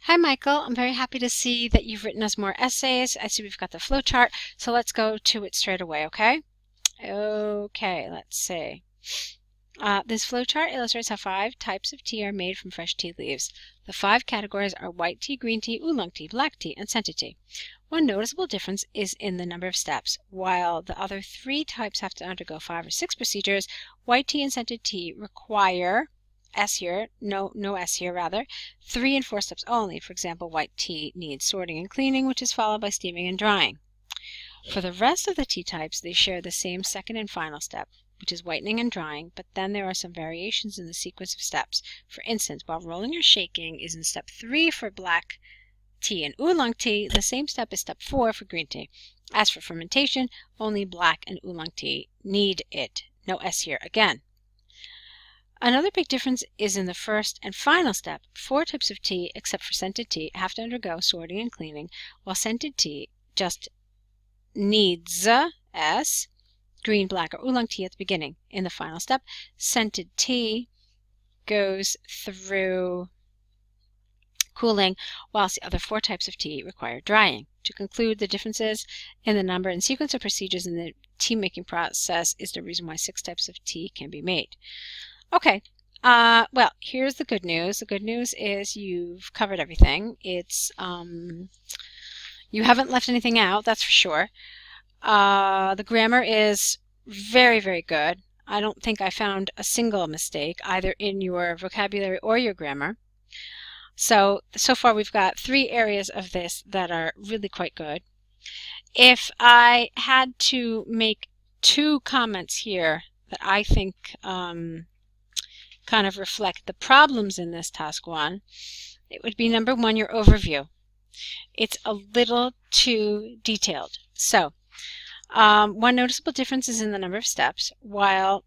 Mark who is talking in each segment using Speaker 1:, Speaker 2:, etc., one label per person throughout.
Speaker 1: Hi, Michael. I'm very happy to see that you've written us more essays. I see we've got the flow chart, so let's go to it straight away, okay? Okay, let's see. This flow chart illustrates how 5 types of tea are made from fresh tea leaves. The 5 categories are white tea, green tea, oolong tea, black tea, and scented tea. One noticeable difference is in the number of steps. While the other 3 types have to undergo 5 or 6 procedures, white tea and scented tea require S here, no S here rather, 3 and 4 steps only. For example, white tea needs sorting and cleaning, which is followed by steaming and drying. For the rest of the tea types, they share the same second and final step, which is whitening and drying, but then there are some variations in the sequence of steps. For instance, while rolling or shaking is in step 3 for black tea and oolong tea, the same step is step 4 for green tea. As for fermentation, only black and oolong tea need it. No S here again. Another big difference is in the first and final step. 4 types of tea, except for scented tea, have to undergo sorting and cleaning, while scented tea just needs S, green, black, or oolong tea at the beginning. In the final step, scented tea goes through cooling, whilst the other 4 types of tea require drying. To conclude, the differences in the number and sequence of procedures in the tea making process is the reason why 6 types of tea can be made. Okay, well, here's the good news. The good news is you've covered everything. It's, you haven't left anything out, that's for sure. The grammar is very, very good. I don't think I found a single mistake, either in your vocabulary or your grammar. So far we've got 3 areas of this that are really quite good. If I had to make 2 comments here that I think kind of reflect the problems in this task 1, it would be number 1, your overview. It's a little too detailed. So one noticeable difference is in the number of steps. While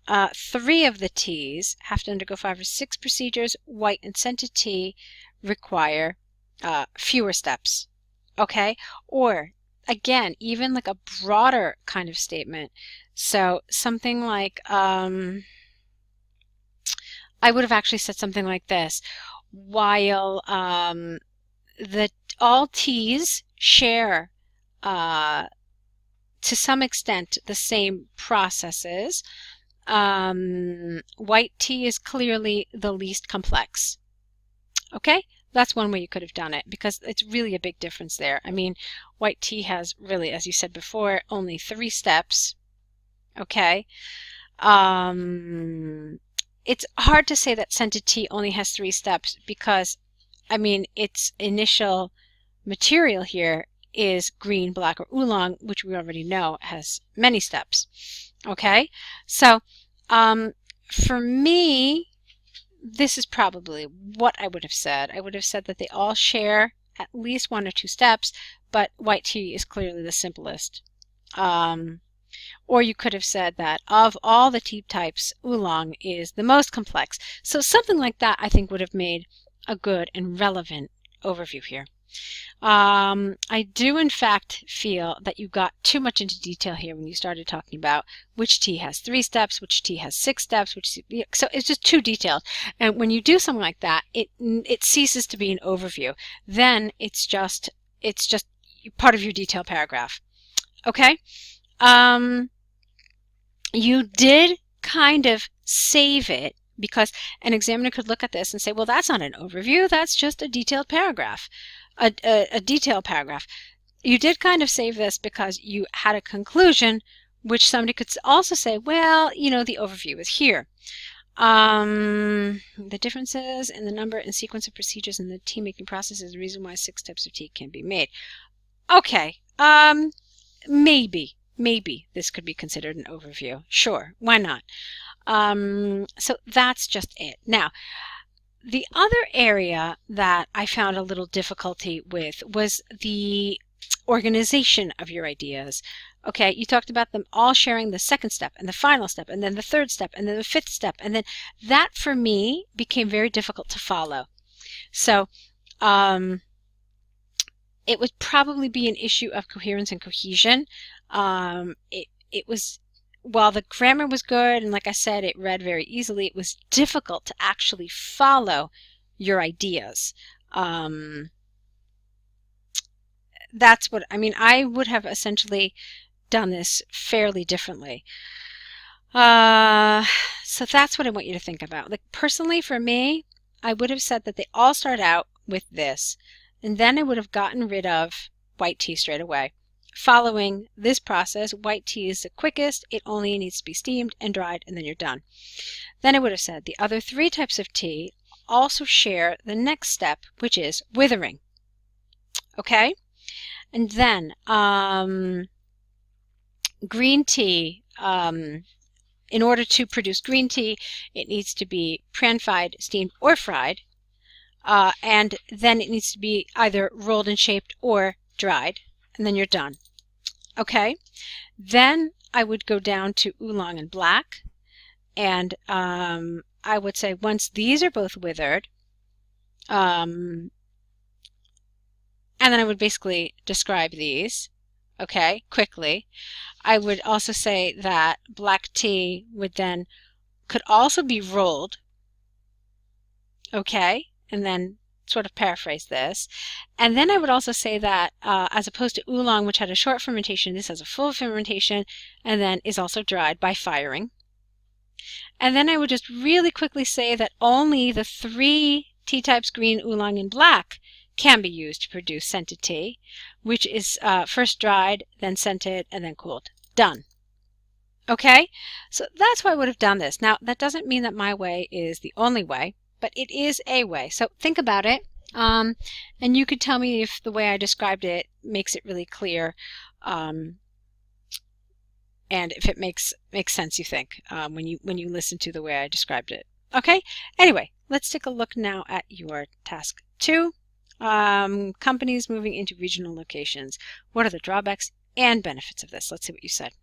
Speaker 1: 3 of the teas have to undergo 5 or 6 procedures, white and scented tea require fewer steps. Okay? Or again, even like a broader kind of statement. So something like I would have actually said something like this: while all teas share to some extent the same processes, white tea is clearly the least complex. Okay? That's one way you could have done it, because it's really a big difference there. I mean, white tea has really, as you said before, only 3 steps. Okay? It's hard to say that scented tea only has 3 steps because, I mean, its initial material here is green, black, or oolong, which we already know has many steps. Okay? So, for me, this is probably what I would have said. I would have said that they all share at least 1 or 2 steps, but white tea is clearly the simplest. Or you could have said that of all the tea types, oolong is the most complex. So something like that I think would have made a good and relevant overview here. I do in fact feel that you got too much into detail here when you started talking about which tea has 3 steps, which tea has 6 steps, so it's just too detailed. And when you do something like that, it ceases to be an overview. Then it's just part of your detail paragraph. Okay? You did kind of save it, because an examiner could look at this and say, well, that's not an overview, that's just a detailed paragraph. A detailed paragraph. You did kind of save this because you had a conclusion, which somebody could also say, well, you know, the overview is here. The differences in the number and sequence of procedures in the tea making process is the reason why 6 types of tea can be made. Okay, maybe this could be considered an overview. Sure, why not? So that's just it. Now, the other area that I found a little difficulty with was the organization of your ideas. Okay, you talked about them all sharing the 2nd step and the final step and then the 3rd step and then the 5th step, and then that for me became very difficult to follow. So it would probably be an issue of coherence and cohesion. It was, while the grammar was good and like I said, it read very easily, it was difficult to actually follow your ideas. That's what, I mean, I would have essentially done this fairly differently. So that's what I want you to think about. Like personally for me, I would have said that they all start out with this, and then I would have gotten rid of white tea straight away. Following this process, white tea is the quickest. It only needs to be steamed and dried, and then you're done. Then I would have said the other three types of tea also share the next step, which is withering. Okay? And then green tea, in order to produce green tea, it needs to be pan-fried, steamed, or fried. And then it needs to be either rolled and shaped or dried. And then you're done. Okay? Then I would go down to oolong and black. And I would say once these are both withered, and then I would basically describe these, okay, quickly. I would also say that black tea could also be rolled, okay, and then sort of paraphrase this. And then I would also say that as opposed to oolong, which had a short fermentation, this has a full fermentation and then is also dried by firing. And then I would just really quickly say that only the three tea types, green, oolong, and black, can be used to produce scented tea, which is first dried, then scented, and then cooled. Done. Okay? So that's why I would have done this. Now, that doesn't mean that my way is the only way, but it is a way. So think about it, and you could tell me if the way I described it makes it really clear, and if it makes sense, you think, when you listen to the way I described it. Okay? Anyway, let's take a look now at your task 2. Companies moving into regional locations. What are the drawbacks and benefits of this? Let's see what you said.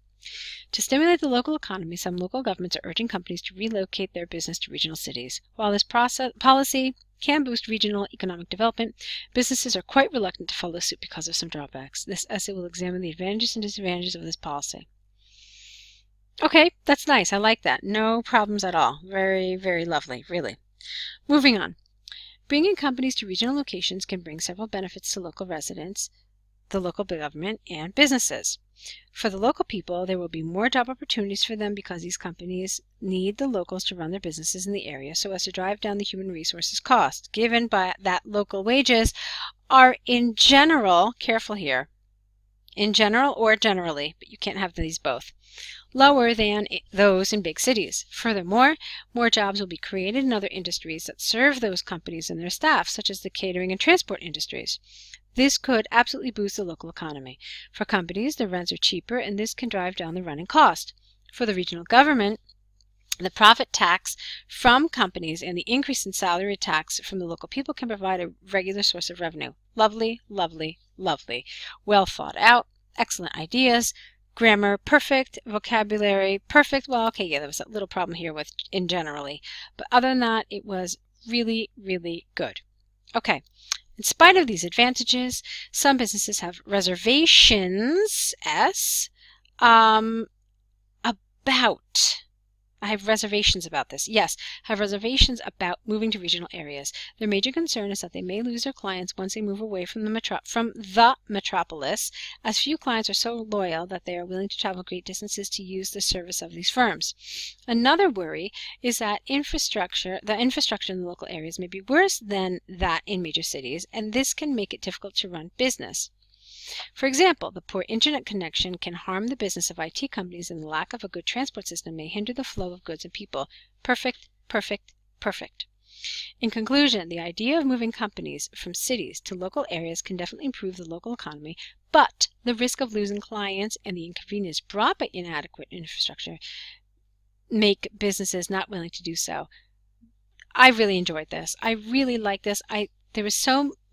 Speaker 1: To stimulate the local economy, some local governments are urging companies to relocate their business to regional cities. While this policy can boost regional economic development, businesses are quite reluctant to follow suit because of some drawbacks. This essay will examine the advantages and disadvantages of this policy. Okay, that's nice. I like that. No problems at all. Very, very lovely, really. Moving on. Bringing companies to regional locations can bring several benefits to local residents, the local government, and businesses. For the local people, there will be more job opportunities for them because these companies need the locals to run their businesses in the area so as to drive down the human resources cost, given by that local wages are in general, careful here, in general or generally, but you can't have these both, lower than those in big cities. Furthermore, more jobs will be created in other industries that serve those companies and their staff, such as the catering and transport industries. This could absolutely boost the local economy. For companies, the rents are cheaper, and this can drive down the running cost. For the regional government, the profit tax from companies and the increase in salary tax from the local people can provide a regular source of revenue. Lovely, lovely, lovely. Well thought out, excellent ideas. Grammar, perfect. Vocabulary, perfect. Well, okay, yeah, there was a little problem here with in generally. But other than that, it was really, really good. Okay. In spite of these advantages, some businesses have reservations, I have reservations about this. Yes, have reservations about moving to regional areas. Their major concern is that they may lose their clients once they move away from the metropolis, as few clients are so loyal that they are willing to travel great distances to use the service of these firms. Another worry is that the infrastructure in the local areas may be worse than that in major cities, and this can make it difficult to run business. For example, the poor internet connection can harm the business of IT companies, and the lack of a good transport system may hinder the flow of goods and people. Perfect, perfect, perfect. In conclusion, the idea of moving companies from cities to local areas can definitely improve the local economy, but the risk of losing clients and the inconvenience brought by inadequate infrastructure make businesses not willing to do so. I really enjoyed this. I really liked this.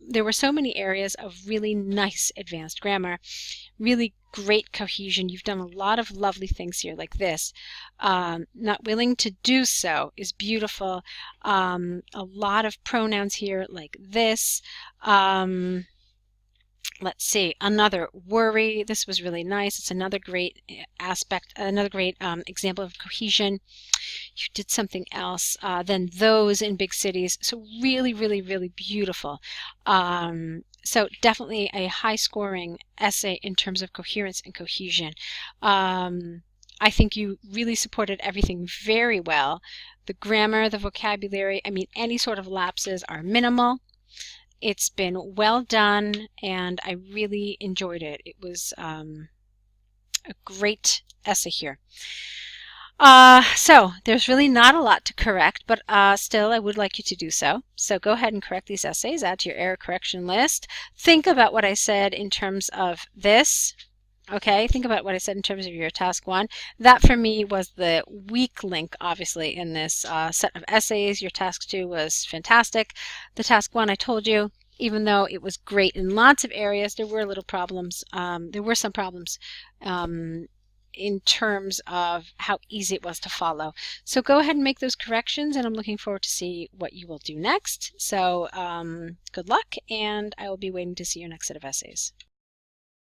Speaker 1: There were so many areas of really nice advanced grammar, really great cohesion. You've done a lot of lovely things here like this. Not willing to do so is beautiful. A lot of pronouns here like this. Let's see, another worry. This was really nice. It's another great aspect, another great example of cohesion. You did something else than those in big cities. So really, really, really beautiful. So definitely a high-scoring essay in terms of coherence and cohesion. I think you really supported everything very well. The grammar, the vocabulary, I mean, any sort of lapses are minimal. It's been well done, and I really enjoyed it. It was a great essay here. So there's really not a lot to correct, but still I would like you to do so. So go ahead and correct these essays, add to your error correction list. Think about what I said in terms of this. Okay, think about what I said in terms of your task 1. That for me was the weak link, obviously, in this set of essays. Your task 2 was fantastic. The task 1, I told you, even though it was great in lots of areas, there were little problems. There were some problems in terms of how easy it was to follow. So go ahead and make those corrections, and I'm looking forward to see what you will do next. So good luck, and I will be waiting to see your next set of essays.